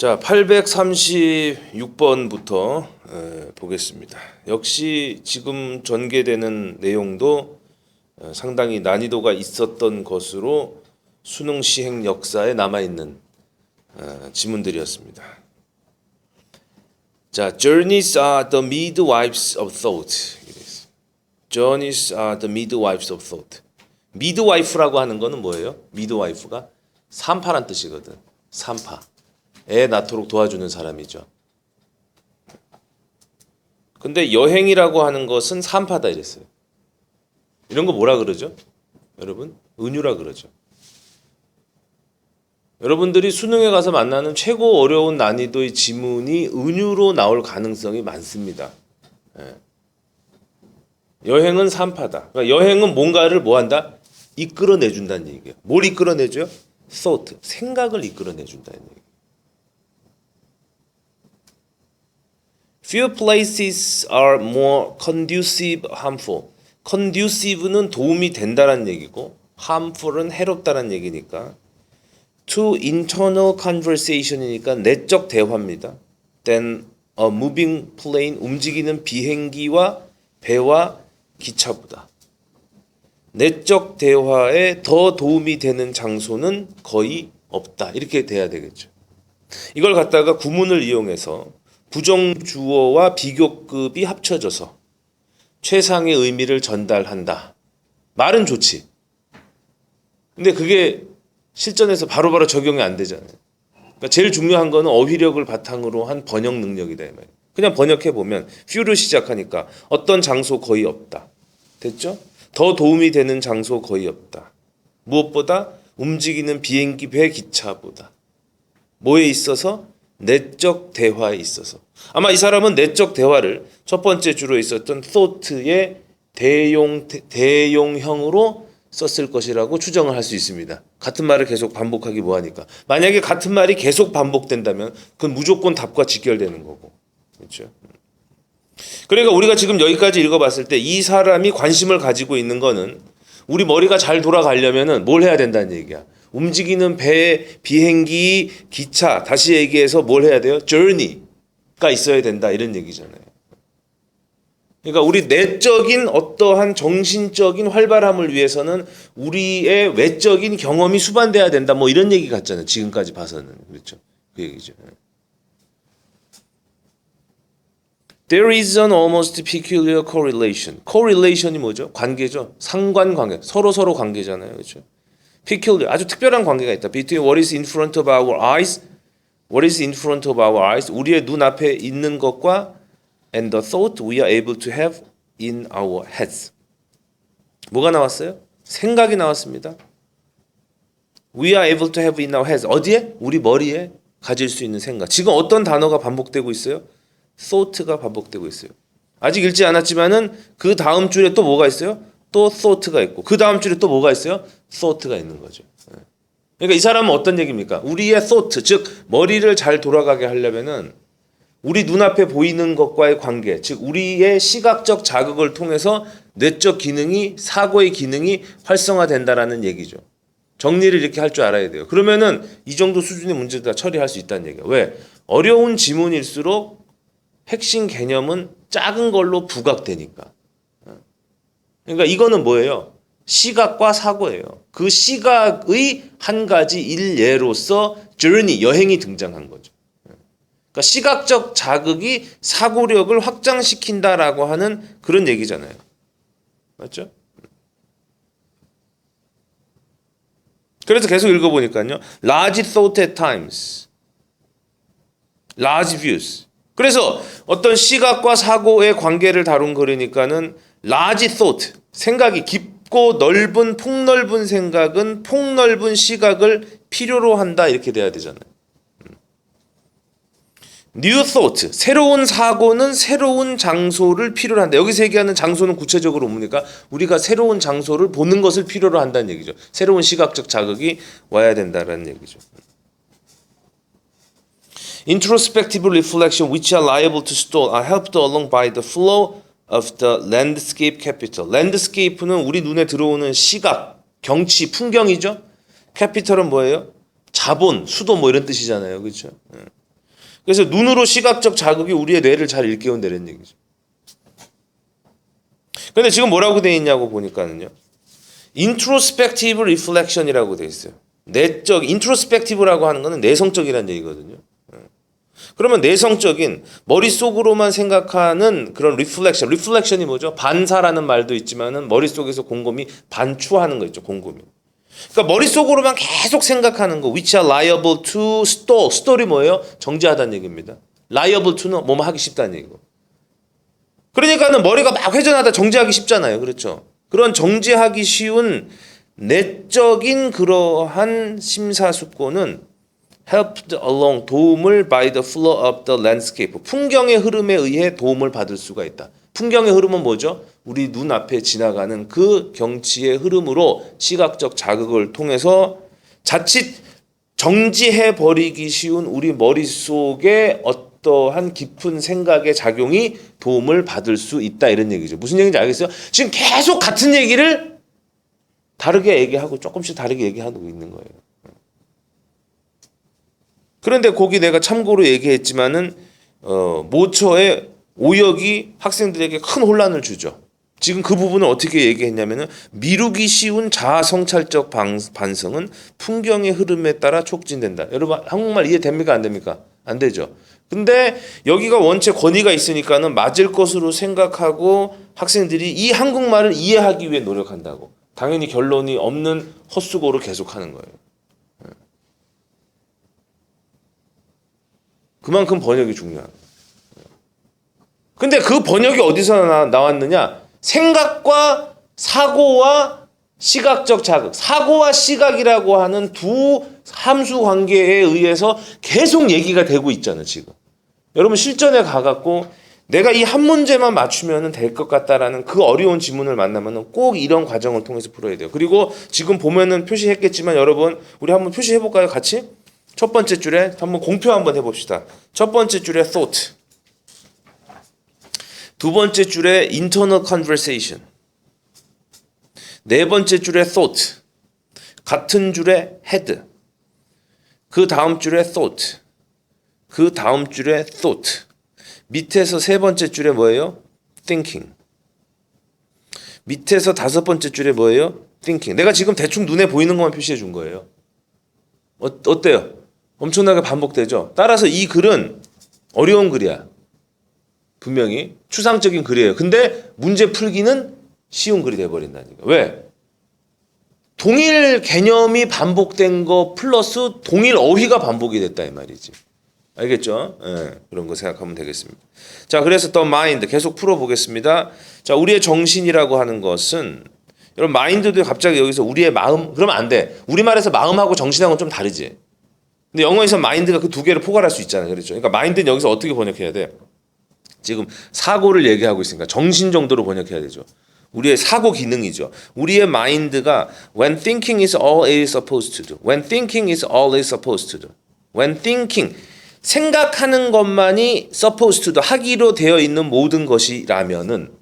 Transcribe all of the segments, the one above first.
자, 836번부터 보겠습니다. 역시 지금 전개되는 내용도 상당히 난이도가 있었던 것으로 수능 시행 역사에 남아있는 지문들이었습니다. 자, journeys are the midwives of thought. journeys are the midwives of thought. midwife라고 하는 거는 뭐예요? midwife가 산파란 뜻이거든. 산파. 애 낳도록 도와주는 사람이죠. 근데 여행이라고 하는 것은 산파다 이랬어요. 이런 거 뭐라 그러죠? 여러분? 은유라 그러죠. 여러분들이 수능에 가서 만나는 최고 어려운 난이도의 지문이 은유로 나올 가능성이 많습니다. 여행은 산파다. 그러니까 여행은 뭔가를 뭐한다? 이끌어내준다는 얘기예요. 뭘 이끌어내줘요? thought, 생각을 이끌어내준다는 얘기예요. Few places are more conducive, harmful. conducive는 도움이 된다는 얘기고 harmful은 해롭다는 얘기니까 to internal conversation이니까 내적 대화입니다. Then a moving plane, 움직이는 비행기와 배와 기차보다 내적 대화에 더 도움이 되는 장소는 거의 없다. 이렇게 돼야 되겠죠. 이걸 갖다가 구문을 이용해서 부정주어와 비교급이 합쳐져서 최상의 의미를 전달한다. 말은 좋지. 근데 그게 실전에서 바로바로 적용이 안 되잖아요. 그러니까 제일 중요한 거는 어휘력을 바탕으로 한 번역 능력이다. 이 말이에요. 그냥 번역해보면 few로 시작하니까 어떤 장소 거의 없다. 됐죠? 더 도움이 되는 장소 거의 없다. 무엇보다 움직이는 비행기, 배, 기차보다. 뭐에 있어서? 내적 대화에 있어서. 아마 이 사람은 내적 대화를 첫 번째 주로 있었던 thought의 대용형으로 썼을 것이라고 추정을 할 수 있습니다. 같은 말을 계속 반복하기 뭐하니까. 만약에 같은 말이 계속 반복된다면 그건 무조건 답과 직결되는 거고. 그렇죠? 그러니까 우리가 지금 여기까지 읽어봤을 때 이 사람이 관심을 가지고 있는 거는 우리 머리가 잘 돌아가려면은 뭘 해야 된다는 얘기야. 움직이는 배, 비행기, 기차, 다시 얘기해서 뭘 해야 돼요? journey가 있어야 된다 이런 얘기잖아요. 그러니까 우리 내적인 어떠한 정신적인 활발함을 위해서는 우리의 외적인 경험이 수반돼야 된다 뭐 이런 얘기 같잖아요. 지금까지 봐서는. 그렇죠? 그 얘기죠. There is an almost peculiar correlation. correlation이 뭐죠? 관계죠. 상관관계. 서로 관계잖아요. 그렇죠? peculiar, 아주 특별한 관계가 있다. Between what is in front of our eyes, what is in front of our eyes, 우리의 눈앞에 있는 것과 and the thought we are able to have in our heads. 뭐가 나왔어요? 생각이 나왔습니다. We are able to have in our heads. 어디에? 우리 머리에 가질 수 있는 생각. 지금 어떤 단어가 반복되고 있어요? thought가 반복되고 있어요. 아직 읽지 않았지만은 그 다음 줄에 또 뭐가 있어요? 또 thought가 있고 그 다음 줄에 또 뭐가 있어요? thought가 있는 거죠. 그러니까 이 사람은 어떤 얘기입니까? 우리의 thought, 즉 머리를 잘 돌아가게 하려면은 우리 눈앞에 보이는 것과의 관계, 즉 우리의 시각적 자극을 통해서 뇌적 기능이, 사고의 기능이 활성화된다라는 얘기죠. 정리를 이렇게 할 줄 알아야 돼요. 그러면은 이 정도 수준의 문제도 다 처리할 수 있다는 얘기예요. 왜? 어려운 지문일수록 핵심 개념은 작은 걸로 부각되니까. 그러니까 이거는 뭐예요? 시각과 사고예요. 그 시각의 한 가지 일예로서 journey, 여행이 등장한 거죠. 그러니까 시각적 자극이 사고력을 확장시킨다라고 하는 그런 얘기잖아요. 맞죠? 그래서 계속 읽어보니까요. Large thought at times. Large views. 그래서 어떤 시각과 사고의 관계를 다룬 거니까는 large thought, 생각이 깊고 넓은 폭넓은 생각은 폭넓은 시각을 필요로 한다 이렇게 돼야 되잖아요. New thought, 새로운 사고는 새로운 장소를 필요로 한다. 여기서 얘기하는 장소는 구체적으로 뭡니까? 우리가 새로운 장소를 보는 것을 필요로 한다는 얘기죠. 새로운 시각적 자극이 와야 된다는 얘기죠. Introspective reflection which are liable to stall are helped along by the flow of the landscape capital. landscape는 우리 눈에 들어오는 시각, 경치, 풍경이죠. capital은 뭐예요? 자본, 수도 뭐 이런 뜻이잖아요. 그렇죠? 그래서 눈으로 시각적 자극이 우리의 뇌를 잘 일깨운다는 얘기죠. 근데 지금 뭐라고 돼 있냐고 보니까는요. introspective reflection이라고 돼 있어요. 내적, introspective라고 하는 거는 내성적이라는 얘기거든요. 그러면 내성적인 머릿속으로만 생각하는 그런 reflection이 뭐죠? 반사라는 말도 있지만은 머릿속에서 곰곰이 반추하는 거 있죠. 곰곰이. 그러니까 머릿속으로만 계속 생각하는 거 which are liable to stall이 뭐예요? 정지하다는 얘기입니다. liable to는 뭐뭐 하기 쉽다는 얘기고. 그러니까는 머리가 막 회전하다 정지하기 쉽잖아요. 그렇죠? 그런 정지하기 쉬운 내적인 그러한 심사숙고는 helped along 도움을 by the flow of the landscape 풍경의 흐름에 의해 도움을 받을 수가 있다. 풍경의 흐름은 뭐죠? 우리 눈앞에 지나가는 그 경치의 흐름으로 시각적 자극을 통해서 자칫 정지해 버리기 쉬운 우리 머릿속에 어떠한 깊은 생각의 작용이 도움을 받을 수 있다 이런 얘기죠. 무슨 얘기인지 알겠어요? 지금 계속 같은 얘기를 다르게 얘기하고 조금씩 다르게 얘기하고 있는 거예요. 그런데 거기 내가 참고로 얘기했지만은 모처의 오역이 학생들에게 큰 혼란을 주죠. 지금 그 부분을 어떻게 얘기했냐면은 미루기 쉬운 자아 성찰적 반성은 풍경의 흐름에 따라 촉진된다. 여러분 한국말 이해됩니까? 안 됩니까? 안 되죠. 근데 여기가 원체 권위가 있으니까는 맞을 것으로 생각하고 학생들이 이 한국말을 이해하기 위해 노력한다고. 당연히 결론이 없는 헛수고를 계속하는 거예요. 그만큼 번역이 중요한 거예요. 근데 그 번역이 어디서 나왔느냐? 생각과 사고와 시각적 자극, 사고와 시각이라고 하는 두 함수 관계에 의해서 계속 얘기가 되고 있잖아요, 지금. 여러분 실전에 가갖고 내가 이 한 문제만 맞추면 될 것 같다라는 그 어려운 지문을 만나면 꼭 이런 과정을 통해서 풀어야 돼요. 그리고 지금 보면은 표시했겠지만 여러분 우리 한번 표시해볼까요, 같이? 첫 번째 줄에 한번 공표 한번 해봅시다. 첫 번째 줄에 thought, 두 번째 줄에 internal conversation, 네 번째 줄에 thought, 같은 줄에 head, 그 다음 줄에 thought, 그 다음 줄에 thought, 밑에서 세 번째 줄에 뭐예요? thinking, 밑에서 다섯 번째 줄에 뭐예요? thinking. 내가 지금 대충 눈에 보이는 것만 표시해 준 거예요. 어때요? 엄청나게 반복되죠. 따라서 이 글은 어려운 글이야. 분명히 추상적인 글이에요. 근데 문제 풀기는 쉬운 글이 돼버린다니까. 왜? 동일 개념이 반복된 거 플러스 동일 어휘가 반복이 됐다 이 말이지. 알겠죠? 네, 그런 거 생각하면 되겠습니다. 자, 그래서 the mind 계속 풀어보겠습니다. 자, 우리의 정신이라고 하는 것은 여러분 마인드도 갑자기 여기서 우리의 마음 그러면 안 돼. 우리말에서 마음하고 정신하고는 좀 다르지. 근데 영어에서 마인드가 그 두 개를 포괄할 수 있잖아요. 그렇죠? 그러니까 마인드는 여기서 어떻게 번역해야 돼? 지금 사고를 얘기하고 있으니까 정신 정도로 번역해야 되죠. 우리의 사고 기능이죠. 우리의 마인드가 when thinking is all it is supposed to do. When thinking is all it is supposed to do. When thinking 생각하는 것만이 supposed to do 하기로 되어 있는 모든 것이라면은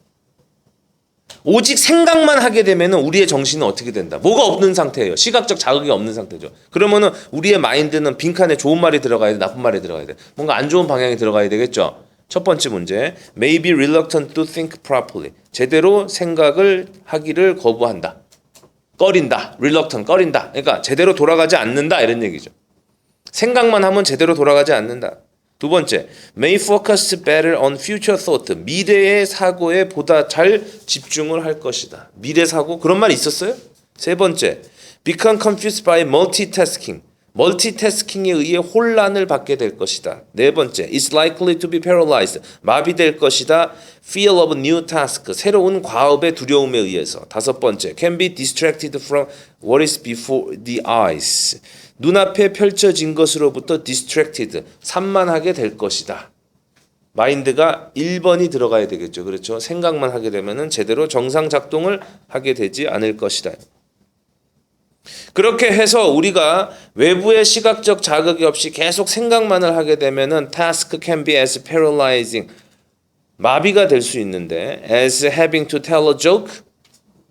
오직 생각만 하게 되면은 우리의 정신은 어떻게 된다? 뭐가 없는 상태예요. 시각적 자극이 없는 상태죠. 그러면은 우리의 마인드는 빈칸에 좋은 말이 들어가야 돼, 나쁜 말이 들어가야 돼. 뭔가 안 좋은 방향이 들어가야 되겠죠. 첫 번째 문제, may be reluctant to think properly. 제대로 생각을 하기를 거부한다. 꺼린다. reluctant, 꺼린다. 그러니까 제대로 돌아가지 않는다 이런 얘기죠. 생각만 하면 제대로 돌아가지 않는다. 두 번째, may focus better on future thought. 미래의 사고에 보다 잘 집중을 할 것이다. 미래 사고? 그런 말 있었어요? 세 번째, become confused by multitasking. 멀티태스킹에 의해 혼란을 받게 될 것이다. 네 번째, is likely to be paralyzed. 마비될 것이다. fear of new task. 새로운 과업의 두려움에 의해서. 다섯 번째, can be distracted from what is before the eyes. 눈앞에 펼쳐진 것으로부터 distracted, 산만하게 될 것이다. 마인드가 1번이 들어가야 되겠죠. 그렇죠? 생각만 하게 되면은 제대로 정상 작동을 하게 되지 않을 것이다. 그렇게 해서 우리가 외부의 시각적 자극이 없이 계속 생각만을 하게 되면은 task can be as paralyzing, 마비가 될 수 있는데 as having to tell a joke,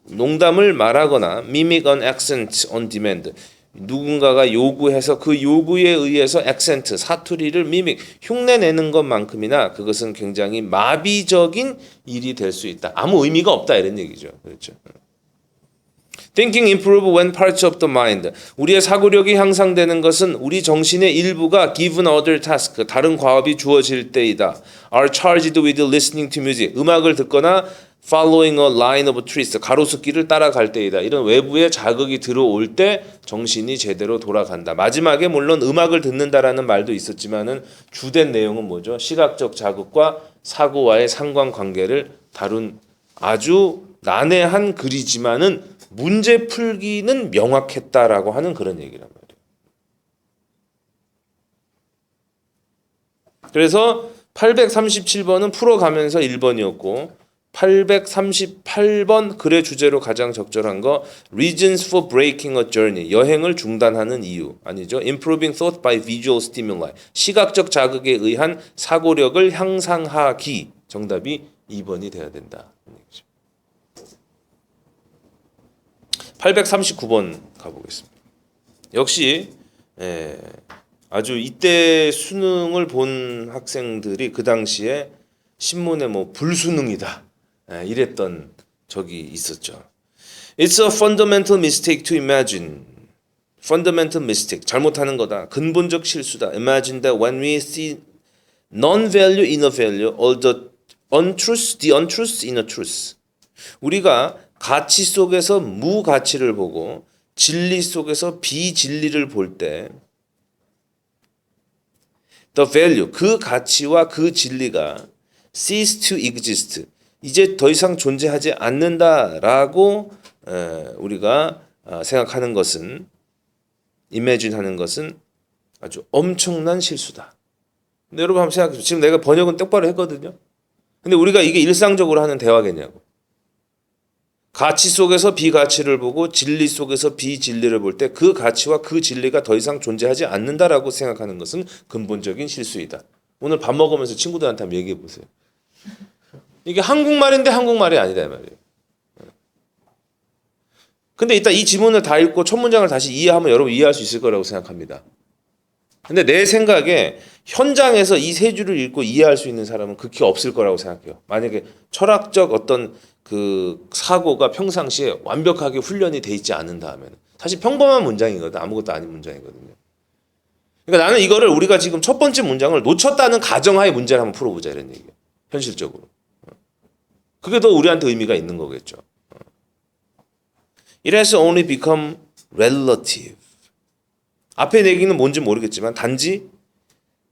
농담을 말하거나 mimic an accent on demand, 누군가가 요구해서 그 요구에 의해서 액센트, 사투리를 미믹, 흉내내는 것만큼이나 그것은 굉장히 마비적인 일이 될 수 있다. 아무 의미가 없다 이런 얘기죠. 그렇죠. Thinking improve when parts of the mind. 우리의 사고력이 향상되는 것은 우리 정신의 일부가 given other task, 다른 과업이 주어질 때이다. Are charged with listening to music. 음악을 듣거나 following a line of trees, 가로수길을 따라갈 때이다. 이런 외부의 자극이 들어올 때 정신이 제대로 돌아간다. 마지막에 물론 음악을 듣는다라는 말도 있었지만은 주된 내용은 뭐죠? 시각적 자극과 사고와의 상관관계를 다룬 아주 난해한 글이지만은 문제 풀기는 명확했다라고 하는 그런 얘기란 말이에요. 그래서 837번은 풀어가면서 1번이었고 838번 글의 주제로 가장 적절한 거 Reasons for breaking a journey. 여행을 중단하는 이유. 아니죠. Improving thought by visual stimuli. 시각적 자극에 의한 사고력을 향상하기. 정답이 2번이 돼야 된다. 839번 가보겠습니다. 역시 아주 이때 수능을 본 학생들이 그 당시에 신문에 뭐 불수능이다 이랬던 적이 있었죠. It's a fundamental mistake to imagine. Fundamental mistake. 잘못하는 거다. 근본적 실수다. Imagine that when we see non-value in a value, all the untruths in a truth. 우리가 가치 속에서 무가치를 보고 진리 속에서 비진리를 볼 때 the value, 그 가치와 그 진리가 cease to exist, 이제 더 이상 존재하지 않는다라고 우리가 생각하는 것은 imagine 하는 것은 아주 엄청난 실수다. 근데 여러분 한번 생각해 보세요. 지금 내가 번역은 똑바로 했거든요. 근데 우리가 이게 일상적으로 하는 대화겠냐고. 가치 속에서 비가치를 보고 진리 속에서 비진리를 볼 때 그 가치와 그 진리가 더 이상 존재하지 않는다라고 생각하는 것은 근본적인 실수이다. 오늘 밥 먹으면서 친구들한테 한번 얘기해 보세요. 이게 한국말인데 한국말이 아니다 이 말이에요. 근데 이따 이 지문을 다 읽고 첫 문장을 다시 이해하면 여러분 이해할 수 있을 거라고 생각합니다. 근데 내 생각에 현장에서 이 세 줄을 읽고 이해할 수 있는 사람은 극히 없을 거라고 생각해요. 만약에 철학적 어떤 그 사고가 평상시에 완벽하게 훈련이 돼 있지 않는다 하면 사실 평범한 문장이거든. 아무것도 아닌 문장이거든요. 그러니까 나는 이거를 우리가 지금 첫 번째 문장을 놓쳤다는 가정하에 문제를 한번 풀어보자 이런 얘기예요. 현실적으로. 그게 더 우리한테 의미가 있는 거겠죠. It has only become relative. 앞에 얘기는 뭔지 모르겠지만 단지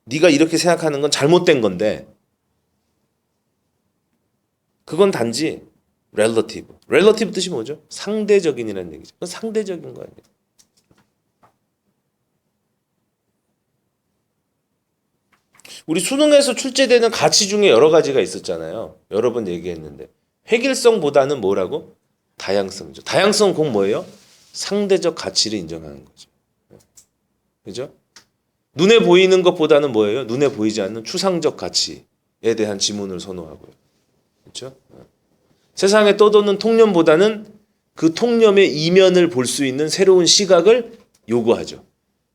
네가 이렇게 생각하는 건 잘못된 건데 그건 단지 relative. relative 뜻이 뭐죠? 상대적인이라는 얘기죠. 그건 상대적인 거 아니에요. 우리 수능에서 출제되는 가치 중에 여러 가지가 있었잖아요. 여러 번 얘기했는데 획일성보다는 뭐라고? 다양성이죠. 다양성 곧 뭐예요? 상대적 가치를 인정하는 거죠. 그죠? 눈에 보이는 것보다는 뭐예요? 눈에 보이지 않는 추상적 가치에 대한 지문을 선호하고요. 그렇죠? 세상에 떠도는 통념보다는 그 통념의 이면을 볼 수 있는 새로운 시각을 요구하죠.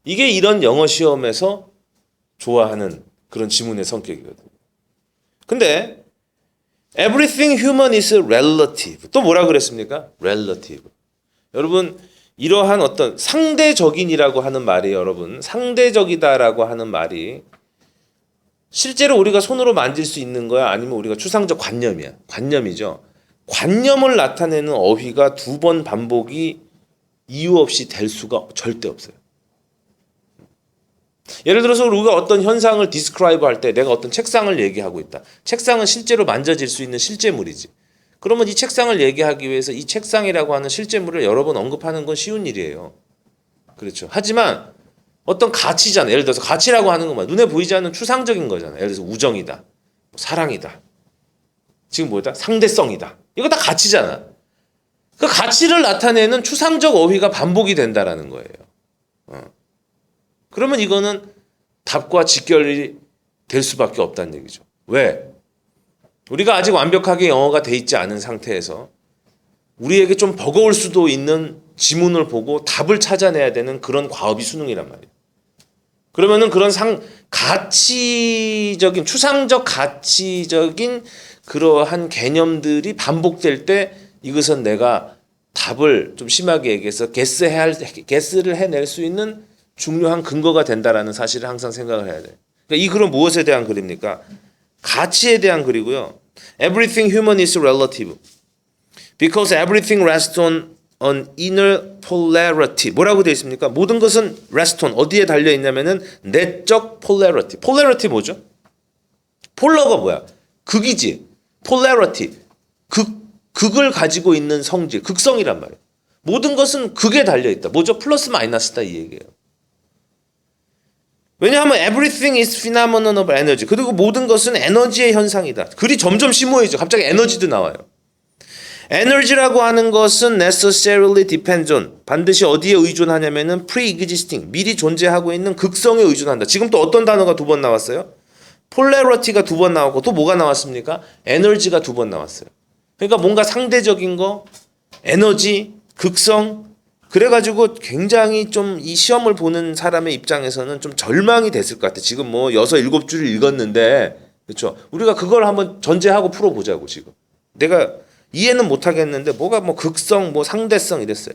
이게 이런 영어 시험에서 좋아하는 그런 지문의 성격이거든요. 근데 everything human is relative. 또 뭐라 그랬습니까? relative. 여러분 이러한 어떤 상대적인이라고 하는 말이 여러분 상대적이다라고 하는 말이 실제로 우리가 손으로 만질 수 있는 거야? 아니면 우리가 추상적 관념이야? 관념이죠. 관념을 나타내는 어휘가 두 번 반복이 이유 없이 될 수가 절대 없어요. 예를 들어서 우리가 어떤 현상을 describe 할 때 내가 어떤 책상을 얘기하고 있다. 책상은 실제로 만져질 수 있는 실제물이지. 그러면 이 책상을 얘기하기 위해서 이 책상이라고 하는 실제물을 여러 번 언급하는 건 쉬운 일이에요. 그렇죠. 하지만 어떤 가치잖아. 예를 들어서 가치라고 하는 것만 눈에 보이지 않는 추상적인 거잖아. 예를 들어서 우정이다. 사랑이다. 지금 뭐다? 상대성이다. 이거 다 가치잖아. 그 가치를 나타내는 추상적 어휘가 반복이 된다라는 거예요. 그러면 이거는 답과 직결이 될 수밖에 없다는 얘기죠. 왜? 우리가 아직 완벽하게 영어가 돼 있지 않은 상태에서 우리에게 좀 버거울 수도 있는 지문을 보고 답을 찾아내야 되는 그런 과업이 수능이란 말이에요. 그러면은 그런 가치적인 추상적 가치적인 그러한 개념들이 반복될 때 이것은 내가 답을 좀 심하게 얘기해서 게스를 해낼 수 있는 중요한 근거가 된다라는 사실을 항상 생각을 해야 돼요. 그러니까 이 글은 무엇에 대한 글입니까? 가치에 대한 글이고요. Everything human is relative. Because everything rests on an inner polarity. 뭐라고 되어 있습니까? 모든 것은 rest on 어디에 달려 있냐면은 내적 polarity. polarity 뭐죠? 폴러가 뭐야? 극이지. polarity. 극을 가지고 있는 성질, 극성이란 말이에요. 모든 것은 극에 달려 있다. 뭐죠? 플러스 마이너스다 이 얘기예요. 왜냐하면 everything is phenomenon of energy. 그리고 모든 것은 에너지의 현상이다. 글이 점점 심오해져. 갑자기 에너지도 나와요. 에너지라고 하는 것은 necessarily depends on 반드시 어디에 의존하냐면은 pre-existing 미리 존재하고 있는 극성에 의존한다. 지금 또 어떤 단어가 두 번 나왔어요? polarity가 두 번 나왔고 또 뭐가 나왔습니까? 에너지가 두 번 나왔어요. 그러니까 뭔가 상대적인 거, 에너지, 극성 그래가지고 굉장히 좀 이 시험을 보는 사람의 입장에서는 좀 절망이 됐을 것 같아. 지금 뭐 6, 7줄을 읽었는데 그렇죠? 우리가 그걸 한번 전제하고 풀어보자고 지금. 내가 이해는 못하겠는데 뭐가 뭐 극성, 뭐 상대성 이랬어요.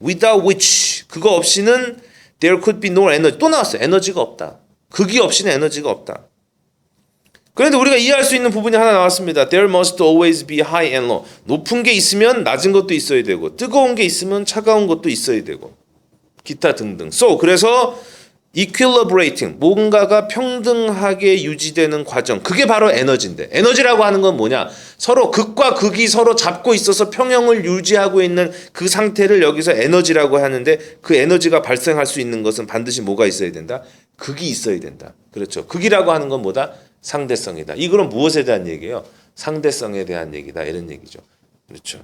Without which 그거 없이는 there could be no energy. 또 나왔어요. 에너지가 없다. 극이 없이는 에너지가 없다. 그런데 우리가 이해할 수 있는 부분이 하나 나왔습니다. There must always be high and low. 높은 게 있으면 낮은 것도 있어야 되고 뜨거운 게 있으면 차가운 것도 있어야 되고 기타 등등. So 그래서 equilibrating 뭔가가 평등하게 유지되는 과정 그게 바로 에너지인데 에너지라고 하는 건 뭐냐? 서로 극과 극이 서로 잡고 있어서 평형을 유지하고 있는 그 상태를 여기서 에너지라고 하는데 그 에너지가 발생할 수 있는 것은 반드시 뭐가 있어야 된다? 극이 있어야 된다. 그렇죠. 극이라고 하는 건 뭐다? 상대성이다. 이거는 무엇에 대한 얘기예요? 상대성에 대한 얘기다. 이런 얘기죠. 그렇죠.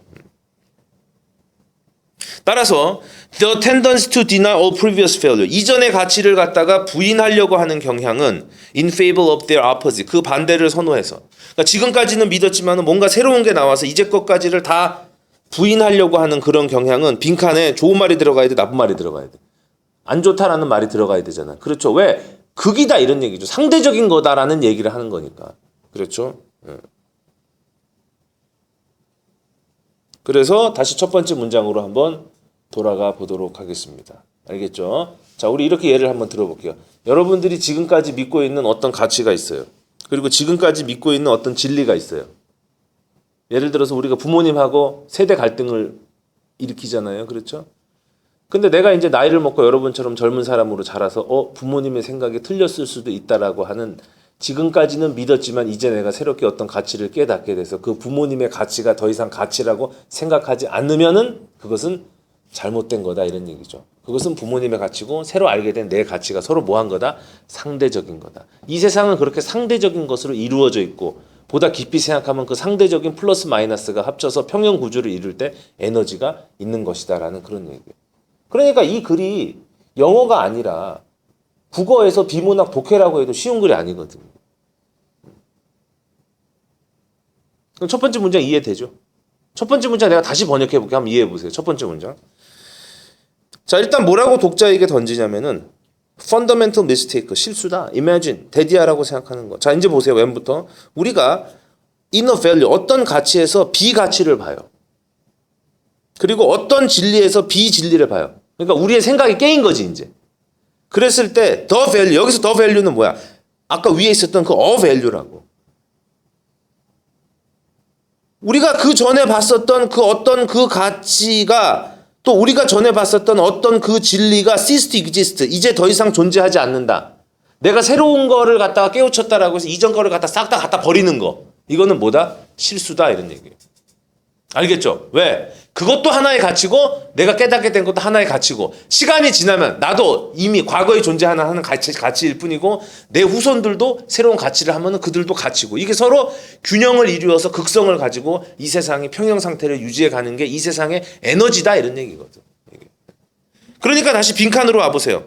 따라서 the tendency to deny all previous failure 이전의 가치를 갖다가 부인하려고 하는 경향은 in favor of their opposite 그 반대를 선호해서 그러니까 지금까지는 믿었지만 뭔가 새로운 게 나와서 이제 것까지를 다 부인하려고 하는 그런 경향은 빈칸에 좋은 말이 들어가야 돼 나쁜 말이 들어가야 돼 안 좋다라는 말이 들어가야 되잖아. 그렇죠. 왜? 극이다 이런 얘기죠. 상대적인 거다라는 얘기를 하는 거니까. 그렇죠. 그래서 다시 첫 번째 문장으로 한번 돌아가 보도록 하겠습니다. 알겠죠? 자, 우리 이렇게 예를 한번 들어볼게요. 여러분들이 지금까지 믿고 있는 어떤 가치가 있어요. 그리고 지금까지 믿고 있는 어떤 진리가 있어요. 예를 들어서 우리가 부모님하고 세대 갈등을 일으키잖아요. 그렇죠? 근데 내가 이제 나이를 먹고 여러분처럼 젊은 사람으로 자라서 부모님의 생각이 틀렸을 수도 있다라고 하는 지금까지는 믿었지만 이제 내가 새롭게 어떤 가치를 깨닫게 돼서 그 부모님의 가치가 더 이상 가치라고 생각하지 않으면은 그것은 잘못된 거다 이런 얘기죠. 그것은 부모님의 가치고 새로 알게 된 내 가치가 서로 뭐한 거다? 상대적인 거다. 이 세상은 그렇게 상대적인 것으로 이루어져 있고 보다 깊이 생각하면 그 상대적인 플러스 마이너스가 합쳐서 평형 구조를 이룰 때 에너지가 있는 것이다라는 그런 얘기예요. 그러니까 이 글이 영어가 아니라 국어에서 비문학 독해라고 해도 쉬운 글이 아니거든요. 그럼 첫 번째 문장 이해되죠? 첫 번째 문장 내가 다시 번역해 볼게요. 한번 이해해 보세요. 첫 번째 문장. 자, 일단 뭐라고 독자에게 던지냐면은 fundamental mistake, 실수다. imagine, 대디아라고 생각하는 거. 자, 이제 보세요. 왼부터. 우리가 inner value, 어떤 가치에서 비가치를 봐요. 그리고 어떤 진리에서 비진리를 봐요. 그러니까 우리의 생각이 깨인 거지, 이제. 그랬을 때 the value, 여기서 the value는 뭐야? 아까 위에 있었던 그 a value라고. 우리가 그 전에 봤었던 그 어떤 그 가치가 또 우리가 전에 봤었던 어떤 그 진리가 cease to exist, 이제 더 이상 존재하지 않는다. 내가 새로운 거를 갖다가 깨우쳤다라고 해서 이전 거를 갖다 싹 다 갖다 버리는 거. 이거는 뭐다? 실수다 이런 얘기예요. 알겠죠? 왜? 그것도 하나의 가치고 내가 깨닫게 된 것도 하나의 가치고 시간이 지나면 나도 이미 과거에 존재하는 가치일 뿐이고 내 후손들도 새로운 가치를 하면 그들도 가치고 이게 서로 균형을 이루어서 극성을 가지고 이 세상이 평형 상태를 유지해 가는 게 이 세상의 에너지다 이런 얘기거든. 그러니까 다시 빈칸으로 와보세요.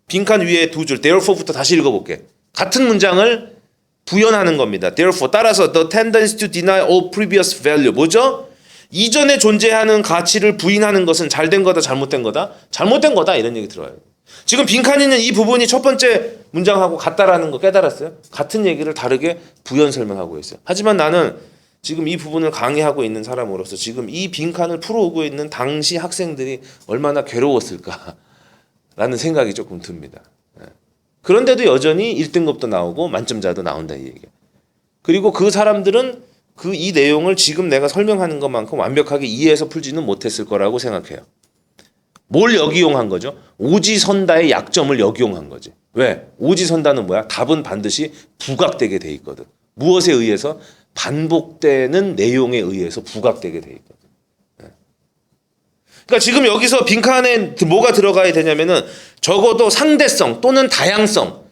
빈칸 위에 두 줄 therefore부터 다시 읽어볼게. 같은 문장을 부연하는 겁니다. Therefore 따라서 the tendency to deny all previous value 뭐죠? 이전에 존재하는 가치를 부인하는 것은 잘된 거다, 잘못된 거다? 잘못된 거다, 이런 얘기 들어요. 지금 빈칸에 있는 이 부분이 첫 번째 문장하고 같다라는 거 깨달았어요? 같은 얘기를 다르게 부연 설명하고 있어요. 하지만 나는 지금 이 부분을 강의하고 있는 사람으로서 지금 이 빈칸을 풀어오고 있는 당시 학생들이 얼마나 괴로웠을까라는 생각이 조금 듭니다. 그런데도 여전히 1등급도 나오고 만점자도 나온다, 이 얘기예요. 그리고 그 사람들은 이 내용을 지금 내가 설명하는 것만큼 완벽하게 이해해서 풀지는 못했을 거라고 생각해요. 뭘 역이용한 거죠? 오지선다의 약점을 역이용한 거지. 왜? 오지선다는 뭐야? 답은 반드시 부각되게 돼 있거든. 무엇에 의해서? 반복되는 내용에 의해서 부각되게 돼 있거든. 그러니까 지금 여기서 빈칸에 뭐가 들어가야 되냐면은 적어도 상대성 또는 다양성,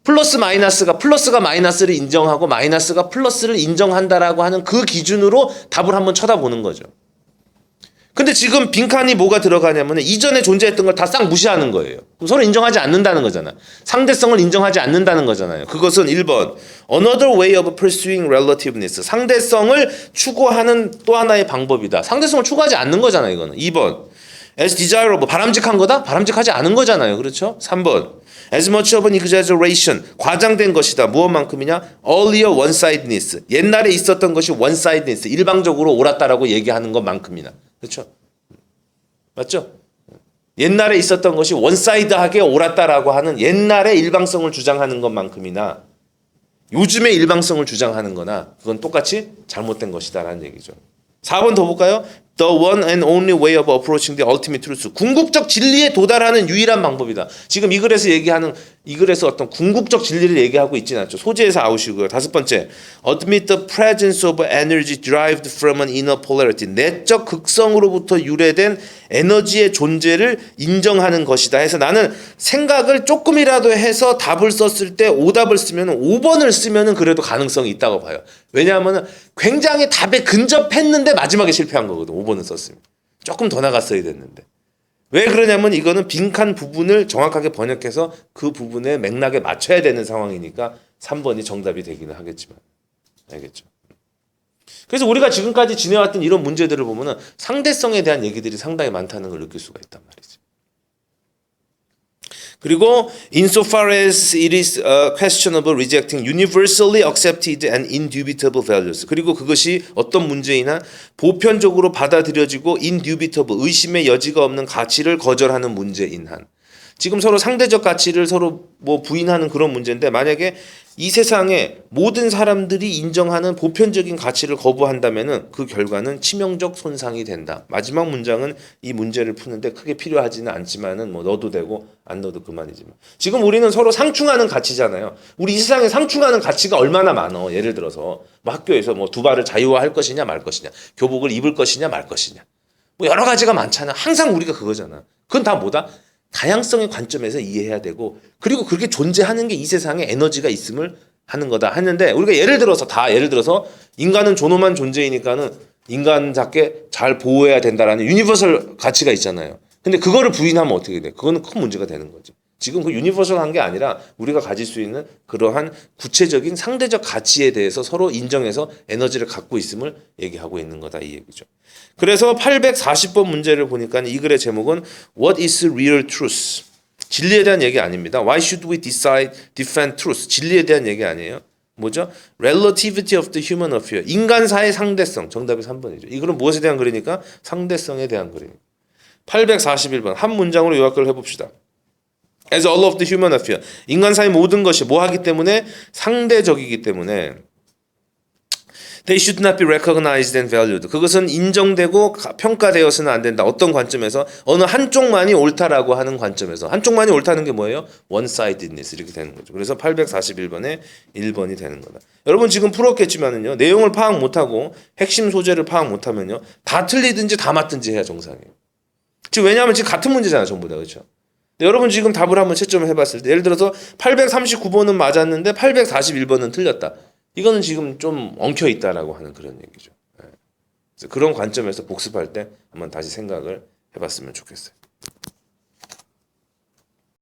플러스가 마이너스를 인정하고 마이너스가 플러스를 인정한다라고 하는 그 기준으로 답을 한번 쳐다보는 거죠. 근데 지금 빈칸이 뭐가 들어가냐면 이전에 존재했던 걸 다 싹 무시하는 거예요. 그럼 서로 인정하지 않는다는 거잖아. 상대성을 인정하지 않는다는 거잖아요. 그것은 1번 Another way of pursuing relativeness. 상대성을 추구하는 또 하나의 방법이다. 상대성을 추구하지 않는 거잖아요. 이거는. 2번 As desirable. 바람직한 거다? 바람직하지 않은 거잖아요. 그렇죠? 3번 As much of an exaggeration. 과장된 것이다. 무엇만큼이냐? Earlier one-sidedness. 옛날에 있었던 것이 one-sidedness. 일방적으로 옳았다라고 얘기하는 것만큼이나. 그렇죠? 맞죠? 옛날에 있었던 것이 원사이드하게 옳았다라고 하는 옛날의 일방성을 주장하는 것만큼이나 요즘의 일방성을 주장하는 거나 그건 똑같이 잘못된 것이다라는 얘기죠. 4번 더 볼까요? The one and only way of approaching the ultimate truth. 궁극적 진리에 도달하는 유일한 방법이다. 지금 이 글에서 어떤 궁극적 진리를 얘기하고 있지는 않죠. 소재에서 아웃이고요. 5번째, admit the presence of energy derived from an inner polarity. 내적 극성으로부터 유래된 에너지의 존재를 인정하는 것이다. 해서 나는 생각을 조금이라도 해서 답을 썼을 때 오답을 쓰면 5번을 쓰면 그래도 가능성이 있다고 봐요. 왜냐하면 굉장히 답에 근접했는데 마지막에 실패한 거거든. 5번을 썼으면. 조금 더 나갔어야 됐는데. 왜 그러냐면 이거는 빈칸 부분을 정확하게 번역해서 그 부분의 맥락에 맞춰야 되는 상황이니까 3번이 정답이 되기는 하겠지만. 알겠죠? 그래서 우리가 지금까지 지내왔던 이런 문제들을 보면은 상대성에 대한 얘기들이 상당히 많다는 걸 느낄 수가 있단 말이지. 그리고 insofar as it is questionable rejecting universally accepted and indubitable values. 그리고 그것이 어떤 문제이나 보편적으로 받아들여지고 indubitable 의심의 여지가 없는 가치를 거절하는 문제인 한. 지금 서로 상대적 가치를 서로 뭐 부인하는 그런 문제인데 만약에 이 세상에 모든 사람들이 인정하는 보편적인 가치를 거부한다면은 그 결과는 치명적 손상이 된다. 마지막 문장은 이 문제를 푸는데 크게 필요하지는 않지만은 뭐 넣어도 되고 안 넣어도 그만이지만 지금 우리는 서로 상충하는 가치잖아요. 우리 이 세상에 상충하는 가치가 얼마나 많어. 예를 들어서 뭐 학교에서 뭐 두발을 자유화할 것이냐 말 것이냐, 교복을 입을 것이냐 말 것이냐, 뭐 여러 가지가 많잖아. 항상 우리가 그거잖아. 그건 다 뭐다? 다양성의 관점에서 이해해야 되고 그리고 그렇게 존재하는 게 이 세상에 에너지가 있음을 하는 거다 하는데 우리가 예를 들어서 인간은 존엄한 존재이니까는 인간답게 잘 보호해야 된다라는 유니버설 가치가 있잖아요. 근데 그거를 부인하면 어떻게 돼? 그거는 큰 문제가 되는 거지. 지금 그 유니버설한 게 아니라 우리가 가질 수 있는 그러한 구체적인 상대적 가치에 대해서 서로 인정해서 에너지를 갖고 있음을 얘기하고 있는 거다 이 얘기죠. 그래서 840번 문제를 보니까 이 글의 제목은 What is real truth? 진리에 대한 얘기 아닙니다. Why should we defend truth? 진리에 대한 얘기 아니에요. 뭐죠? Relativity of the human affair. 인간사의 상대성. 정답이 3번이죠. 이 글은 무엇에 대한 글이니까? 상대성에 대한 글이니까. 841번 한 문장으로 요약을 해봅시다. As all of the human affair. 인간사의 모든 것이 뭐하기 때문에? 상대적이기 때문에 They should not be recognized and valued. 그것은 인정되고 평가되어서는 안 된다. 어떤 관점에서? 어느 한쪽만이 옳다라고 하는 관점에서. 한쪽만이 옳다는 게 뭐예요? one-sidedness 이렇게 되는 거죠. 그래서 841번에 1번이 되는 거다. 여러분 지금 풀었겠지만은요. 내용을 파악 못하고 핵심 소재를 파악 못하면요. 다 틀리든지 다 맞든지 해야 정상이에요. 지금 왜냐하면 지금 같은 문제잖아 전부 다. 그렇죠? 여러분 지금 답을 한번 채점을 해봤을 때 예를 들어서 839번은 맞았는데 841번은 틀렸다. 이거는 지금 좀 엉켜 있다라고 하는 그런 얘기죠. 그래서 그런 관점에서 복습할 때 한번 다시 생각을 해봤으면 좋겠어요.